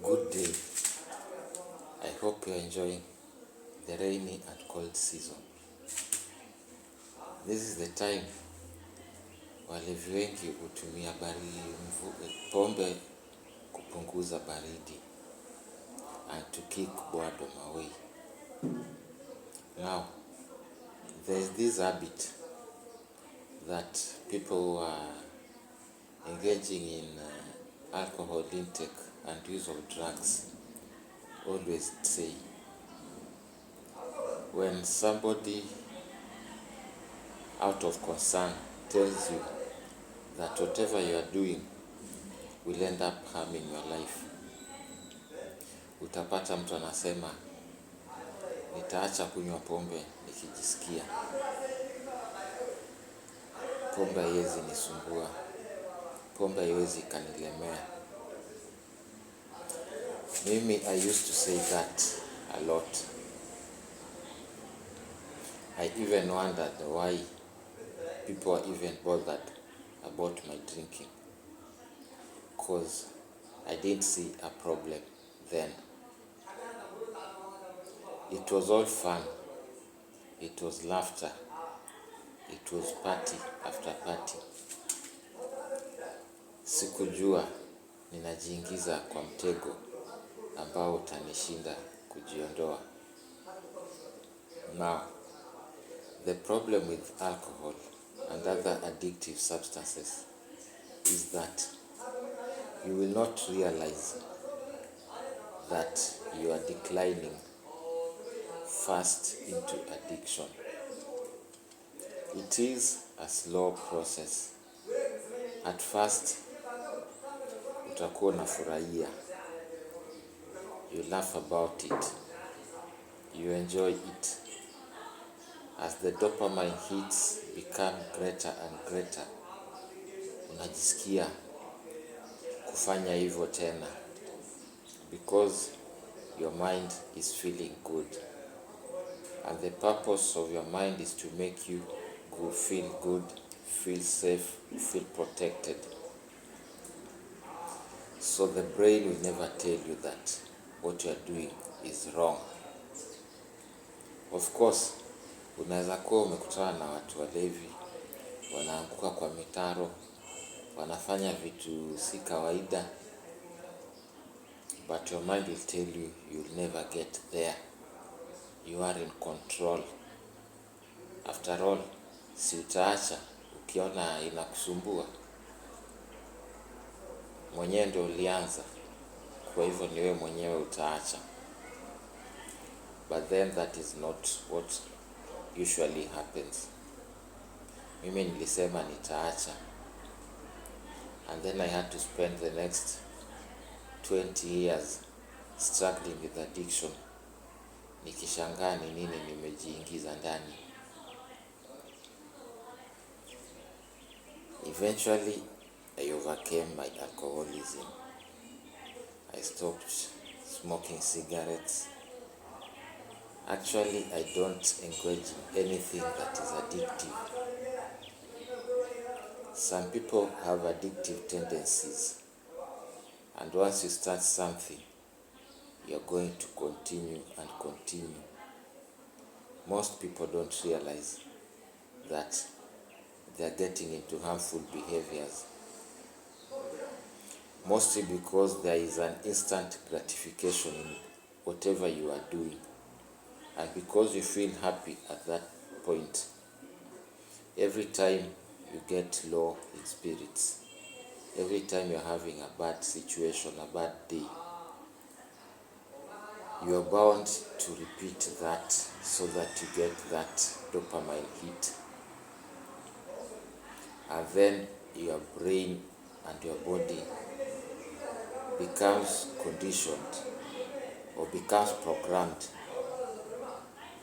Good day. I hope you're enjoying the rainy and cold season. This is the time walevi wengi hutumia pombe kupunguza baridi and to kick boredom away. Now, there's this habit that people who are engaging in alcohol intake and use of drugs always say. When somebody out of concern tells you that whatever you are doing will end up harming your life, utapata mtu anasema nitaacha kunywa pombe nikijisikia. Pombe haiwezi nisumbua. Pombe haiwezi kanilemea. Mimi, I used to say that a lot. I even wondered why people are even bothered about my drinking, because I didn't see a problem then. It was all fun. It was laughter. It was party after party. Sikujua ninajiingiza kwa mtego ambao utanishinda kujiondoa. Now, the problem with alcohol and other addictive substances is that you will not realize that you are declining fast into addiction. It is a slow process. At first, utakuwa unafurahia. You laugh about it. You enjoy it. As the dopamine hits become greater and greater, unajisikia kufanya hivyo tena, because your mind is feeling good. And the purpose of your mind is to make you feel good, feel safe, feel protected. So the brain will never tell you that what you are doing is wrong. Of course, unaweza kuwa umekutana na watu walevi, wanaanguka kwa mitaro, wanafanya vitu si kawaida, but your mind will tell you you'll never get there. You are in control. After all, si utaacha ukiona inakusumbua. Mwenyewe ndio ulianza, kwa hivyo ni wewe mwenyewe utaacha. But then that is not what usually happens. Mimi nilisema nitaacha, and then I had to spend the next 20 years struggling with addiction, nikishangaa ni nini nimejiingiza ndani. Eventually, I overcame my alcoholism. I stopped smoking cigarettes. Actually, I don't engage in anything that is addictive. Some people have addictive tendencies, and once you start something, you're going to continue and continue. Most people don't realize that they're getting into harmful behaviors, mostly because there is an instant gratification in whatever you are doing, and because you feel happy at that point. Every time you get low in spirits, every time you're having a bad situation, a bad day, you are bound to repeat that so that you get that dopamine hit. And then your brain and your body becomes conditioned or becomes programmed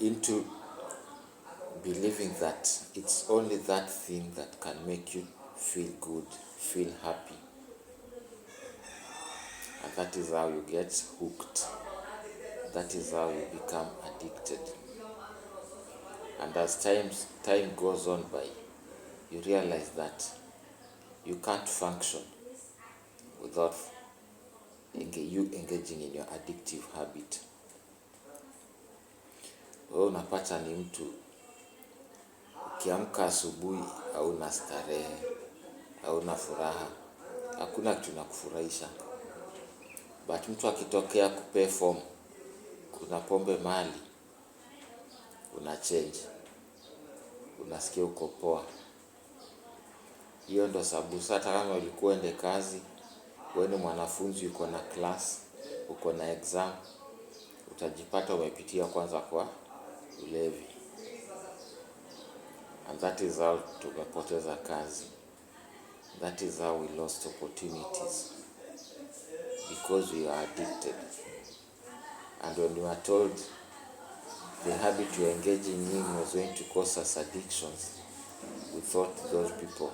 into believing that it's only that thing that can make you feel good, feel happy. And that is how you get hooked. That is how you become addicted. And as time goes on by, you realize that you can't function without you engaging in your addictive habit. Wewe unapata ni mtu ukiamka asubuhi hauna starehe, hauna furaha, hakuna kitu inakufurahisha. But mtu akitokea kuperform, kuna pombe mahali, una change, unasikia uko poa. Hiyo ndo sababu hata kama ulikuwa uende kazi, wewe ni mwanafunzi uko na class, uko na exam, utajipata umepitia kwanza kwa ulevi. And that is how tumepoteza kazi. That is how we lost opportunities. Because we are addicted. And when we are told the habit we are engaging in was going to cause us addictions, we thought those people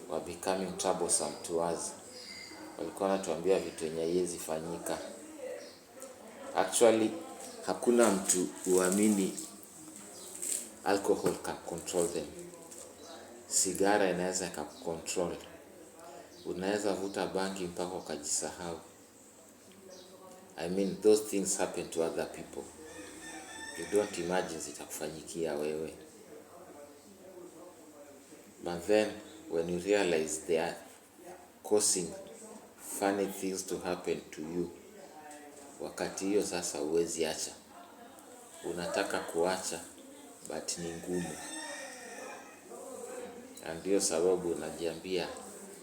were becoming troublesome to us. Walikuwa wanatuambia vitu yenye haiwezi fanyika. Actually, hakuna mtu huamini alcohol can control them. Sigara inaweza ikakucontrol. Unaweza vuta bangi mpaka ukajisahau. I mean, those things happen to other people. You don't imagine zitakufanyikia wewe. But then, when you realize they are causing funny things to happen to you, wakati hiyo sasa huwezi acha. Unataka kuacha, but ni ngumu. And ndio sababu unajiambia,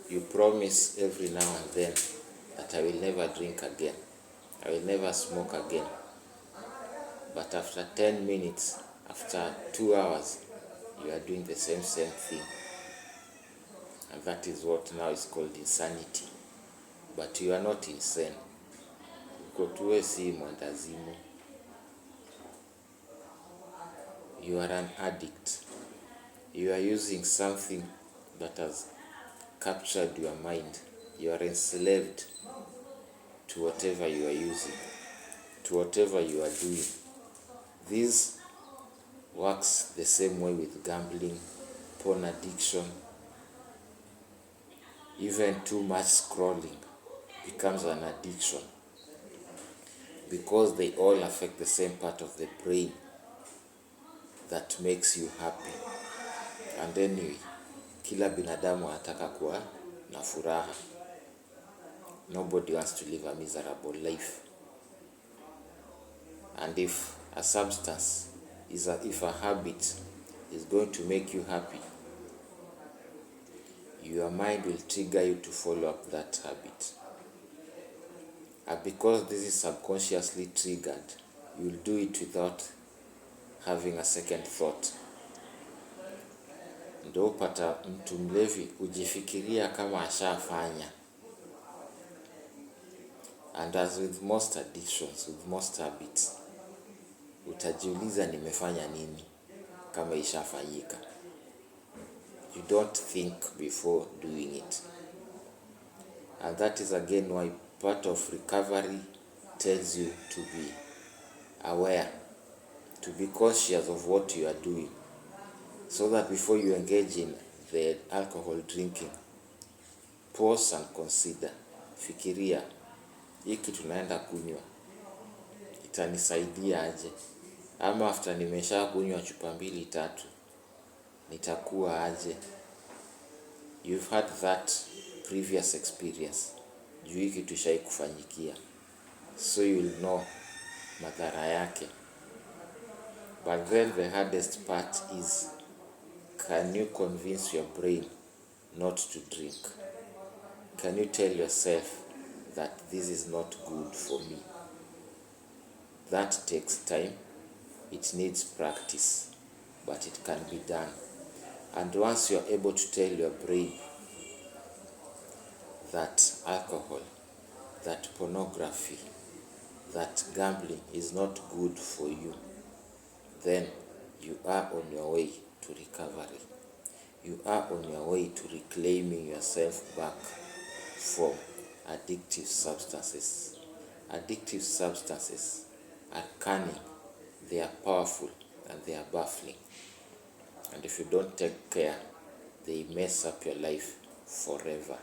you promise every now and then that I will never drink again. I will never smoke again. But after 10 minutes, after 2 hours, you are doing the same thing. And that is what now is called insanity. But you are not insane. Uko tuwe si mwendazimu. You are an addict. You are using something that has captured your mind. You are enslaved to whatever you are using, to whatever you are doing. This works the same way with gambling, porn addiction. Even too much scrolling becomes an addiction because they all affect the same part of the brain that makes you happy. And anyway, kila binadamu anataka kuwa na furaha. Nobody wants to live a miserable life. And if a substance if a habit is going to make you happy, your mind will trigger you to follow up that habit. And because this is subconsciously triggered, you will do it without having a second thought. Ndio upata mtu mlevi ujifikiria kama ashafanya. And as with most addictions, with most habits, utajiuliza nimefanya nini kama ishafanyika. You don't think before doing it. And that is again why part of recovery tells you to be aware, to be cautious of what you are doing, so that before you engage in the alcohol drinking, pause and consider. Fikiria, hiki tunaenda kunywa itanisaidia aje? Ama after nimesha kunywa chupa 2-3 nitakuwa aje? You've had that previous experience. Juu hiki tushai kufanyikia, so you'll know madhara yake. But then the hardest part is, can you convince your brain not to drink? Can you tell yourself that this is not good for me? That takes time. It needs practice, but it can be done. And once you're able to tell your brain that alcohol, that pornography, that gambling is not good for you, then you are on your way to recovery. You are on your way to reclaiming yourself back from addictive substances. Addictive substances are cunning, they are powerful, and they are baffling. And if you don't take care, they mess up your life forever.